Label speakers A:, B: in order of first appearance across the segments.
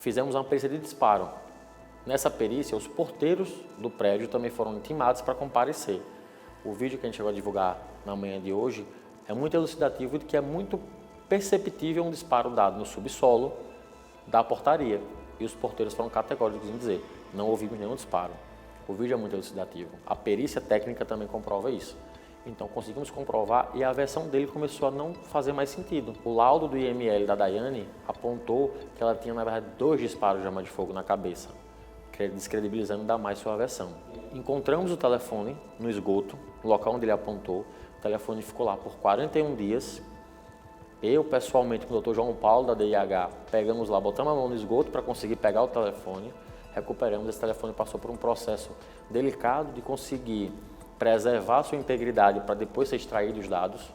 A: Fizemos uma perícia de disparo. Nessa perícia, os porteiros do prédio também foram intimados para comparecer. O vídeo que a gente chegou a divulgar na manhã de hoje é muito elucidativo de que é muito perceptível um disparo dado no subsolo da portaria. E os porteiros foram categóricos em dizer, não ouvimos nenhum disparo. O vídeo é muito elucidativo. A perícia técnica também comprova isso. Então conseguimos comprovar e a versão dele começou a não fazer mais sentido. O laudo do IML da Daiane apontou que ela tinha, na verdade, 2 disparos de arma de fogo na cabeça, descredibilizando ainda mais sua versão. Encontramos o telefone no esgoto, no local onde ele apontou. O telefone ficou lá por 41 dias. Eu, pessoalmente, com o Dr. João Paulo, da DIH, pegamos lá, botamos a mão no esgoto para conseguir pegar o telefone, recuperamos. Esse telefone passou por um processo delicado de conseguir preservar sua integridade para depois ser extraído os dados.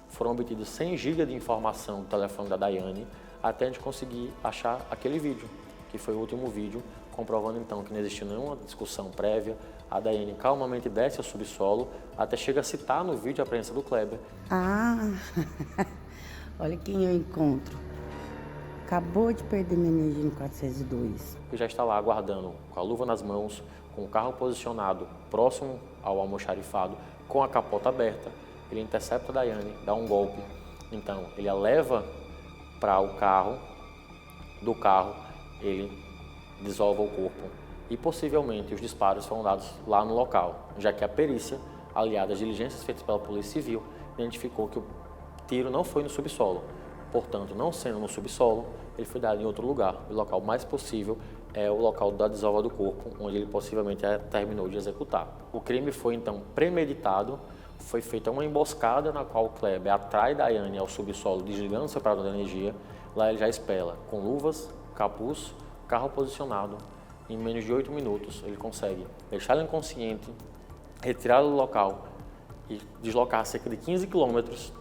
A: Foram obtidos 100 GB de informação do telefone da Daiane até a gente conseguir achar aquele vídeo, que foi o último vídeo, comprovando então que não existiu nenhuma discussão prévia. A Daiane calmamente desce ao subsolo, até chega a citar no vídeo a presença do Kleber.
B: Ah, olha quem eu encontro. Acabou de perder minha energia no 402.
A: Que já está lá aguardando, com a luva nas mãos, com o carro posicionado próximo ao almoxarifado, com a capota aberta. Ele intercepta a Daiane, dá um golpe. Então, ele a leva para o carro, do carro, ele dissolve o corpo. E possivelmente os disparos foram dados lá no local, já que a perícia, aliada às diligências feitas pela Polícia Civil, identificou que o tiro não foi no subsolo. Portanto, não sendo no subsolo, ele foi dado em outro lugar. O local mais possível é o local da desova do corpo, onde ele possivelmente terminou de executar. O crime foi então premeditado, foi feita uma emboscada na qual o Kleber atrai Daiane ao subsolo, desligando o separador de energia. Lá ele já espera, com luvas, capuz, carro posicionado. Em menos de 8 minutos, ele consegue deixá-la inconsciente, retirá-la do local e deslocar cerca de 15 quilômetros,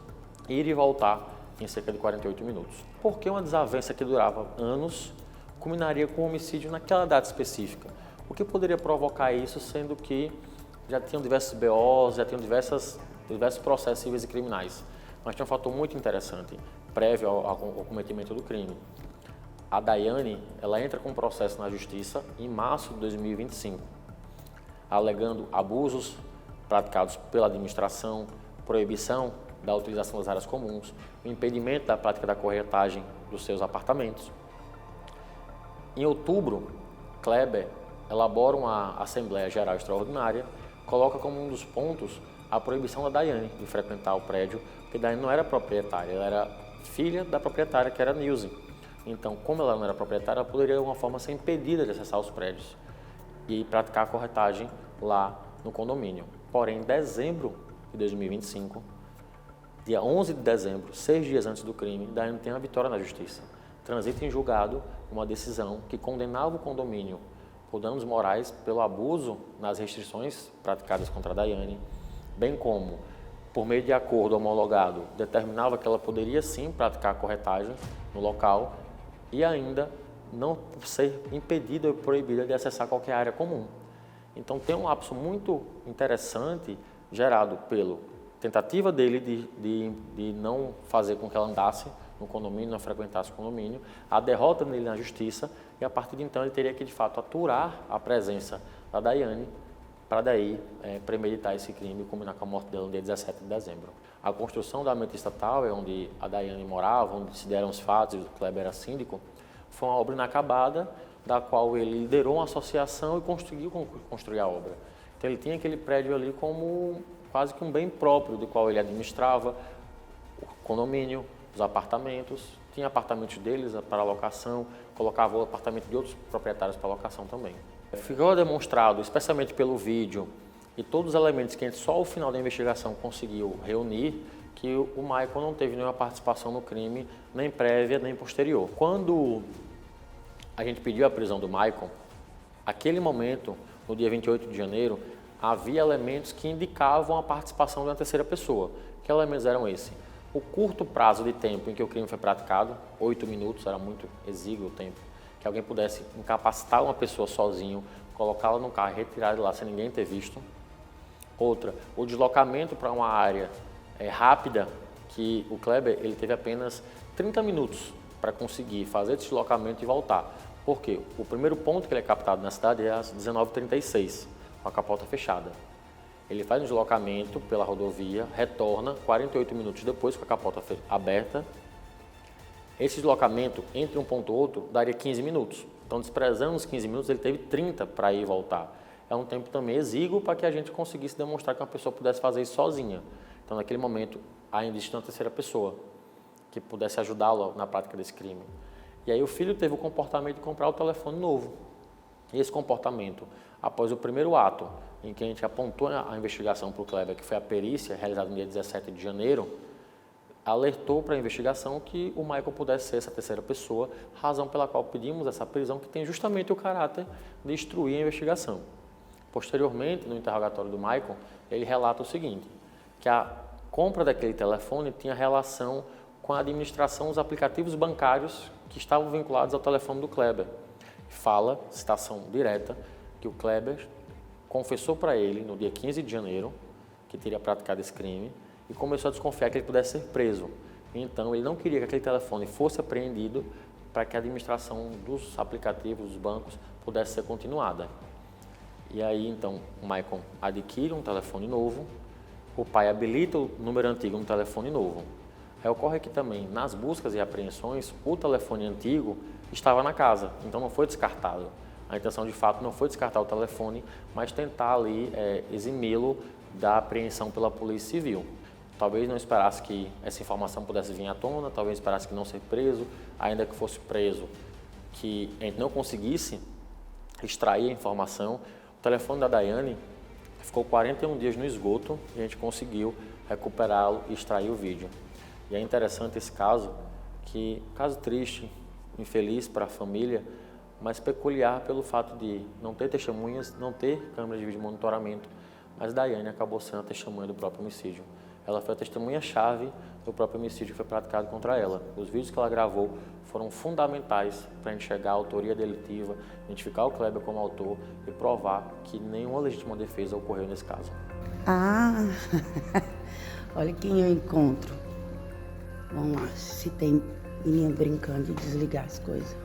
A: ir e voltar em cerca de 48 minutos. Porque uma desavença que durava anos culminaria com um homicídio naquela data específica? O que poderia provocar isso, sendo que já tinham diversos BOs, já tinham diversos processos civis e criminais? Mas tem um fator muito interessante, prévio ao cometimento do crime. A Daiane, ela entra com um processo na justiça em março de 2025, alegando abusos praticados pela administração, proibição da utilização das áreas comuns, o impedimento da prática da corretagem dos seus apartamentos. Em outubro, Kleber elabora uma Assembleia Geral Extraordinária, coloca como um dos pontos a proibição da Daiane de frequentar o prédio, porque Daiane não era proprietária, ela era filha da proprietária, que era Nilce. Então, como ela não era proprietária, ela poderia de alguma forma ser impedida de acessar os prédios e praticar a corretagem lá no condomínio. Porém, em dezembro de 2025, dia 11 de dezembro, 6 dias antes do crime, Daiane tem uma vitória na justiça. Transita em julgado uma decisão que condenava o condomínio por danos morais pelo abuso nas restrições praticadas contra a Daiane, bem como, por meio de acordo homologado, determinava que ela poderia sim praticar a corretagem no local e ainda não ser impedida ou proibida de acessar qualquer área comum. Então tem um lapso muito interessante gerado pela tentativa dele de não fazer com que ela andasse no condomínio, não frequentasse o condomínio, a derrota dele na justiça, e a partir de então ele teria que de fato aturar a presença da Daiane para daí premeditar esse crime e culminar com a morte dela no dia 17 de dezembro. A construção da Ametista Tower, onde a Daiane morava, onde se deram os fatos e o Kleber era síndico, foi uma obra inacabada, da qual ele liderou uma associação e conseguiu construir a obra. Então ele tinha aquele prédio ali como quase que um bem próprio, do qual ele administrava o condomínio, os apartamentos, tinha apartamentos deles para locação, colocava o apartamento de outros proprietários para locação também. Ficou demonstrado, especialmente pelo vídeo e todos os elementos que a gente só ao final da investigação conseguiu reunir, que o Michael não teve nenhuma participação no crime, nem prévia, nem posterior. Quando a gente pediu a prisão do Michael, aquele momento, no dia 28 de janeiro, havia elementos que indicavam a participação de uma terceira pessoa. Que elementos eram esses? O curto prazo de tempo em que o crime foi praticado, 8 minutos, era muito exíguo o tempo, que alguém pudesse incapacitar uma pessoa sozinho, colocá-la no carro e retirar de lá sem ninguém ter visto. Outra, o deslocamento para uma área rápida, que o Kleber ele teve apenas 30 minutos para conseguir fazer esse deslocamento e voltar. Por quê? O primeiro ponto que ele é captado na cidade é às 19h36, com a capota fechada. Ele faz um deslocamento pela rodovia, retorna 48 minutos depois com a capota aberta. Esse deslocamento entre um ponto e outro daria 15 minutos. Então, desprezando os 15 minutos, ele teve 30 para ir e voltar. É um tempo também exíguo para que a gente conseguisse demonstrar que uma pessoa pudesse fazer isso sozinha. Então, naquele momento, ainda existia uma terceira pessoa que pudesse ajudá-lo na prática desse crime. E aí o filho teve o comportamento de comprar o telefone novo. E esse comportamento, após o primeiro ato, em que a gente apontou a investigação para o Kleber, que foi a perícia realizada no dia 17 de janeiro, alertou para a investigação que o Michael pudesse ser essa terceira pessoa, razão pela qual pedimos essa prisão, que tem justamente o caráter de instruir a investigação. Posteriormente, no interrogatório do Michael, ele relata o seguinte, que a compra daquele telefone tinha relação com a administração dos aplicativos bancários que estavam vinculados ao telefone do Kleber. Fala, citação direta, que o Kleber confessou para ele, no dia 15 de janeiro, que teria praticado esse crime, e começou a desconfiar que ele pudesse ser preso. Então, ele não queria que aquele telefone fosse apreendido para que a administração dos aplicativos, dos bancos, pudesse ser continuada. E aí, então, o Michael adquire um telefone novo, o pai habilita o número antigo no telefone novo. Aí ocorre que também, nas buscas e apreensões, o telefone antigo estava na casa, então não foi descartado. A intenção, de fato, não foi descartar o telefone, mas tentar ali eximi-lo da apreensão pela Polícia Civil. Talvez não esperasse que essa informação pudesse vir à tona, talvez esperasse que não ser preso, ainda que fosse preso, que a gente não conseguisse extrair a informação. O telefone da Daiane ficou 41 dias no esgoto e a gente conseguiu recuperá-lo e extrair o vídeo. E é interessante esse caso, caso triste, infeliz para a família, mas peculiar pelo fato de não ter testemunhas, não ter câmeras de vídeo de monitoramento, mas Daiane acabou sendo a testemunha do próprio homicídio. Ela foi a testemunha-chave do próprio homicídio que foi praticado contra ela. Os vídeos que ela gravou foram fundamentais para a gente chegar à autoria delitiva, identificar o Kleber como autor e provar que nenhuma legítima defesa ocorreu nesse caso.
B: Ah, olha quem eu encontro. Vamos lá, se tem menina brincando de desligar as coisas.